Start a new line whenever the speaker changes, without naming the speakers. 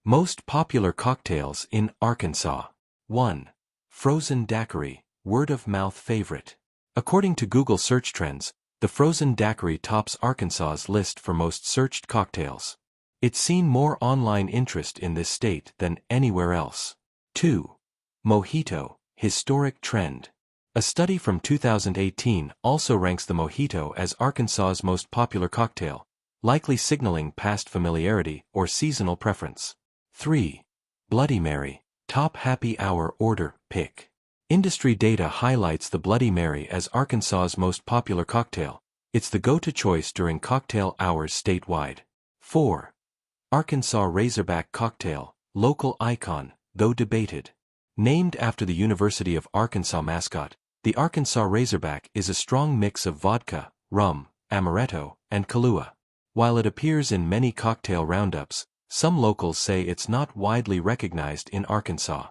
Most popular cocktails in Arkansas. 1. Frozen daiquiri, word-of-mouth favorite. According to Google search trends, the frozen daiquiri tops Arkansas's list for most searched cocktails. It's seen more online interest in this state than anywhere else. 2. Mojito, historic trend. A study from 2018 also ranks the mojito as Arkansas's most popular cocktail, likely signaling past familiarity or seasonal preference. 3. Bloody Mary, top happy hour order pick. Industry data highlights the Bloody Mary as Arkansas's most popular cocktail. It's the go-to choice during cocktail hours statewide. 4. Arkansas Razorback cocktail, local icon, though debated. Named after the University of Arkansas mascot, the Arkansas Razorback is a strong mix of vodka, rum, amaretto, and Kahlua. While it appears in many cocktail roundups, some locals say it's not widely recognized in Arkansas.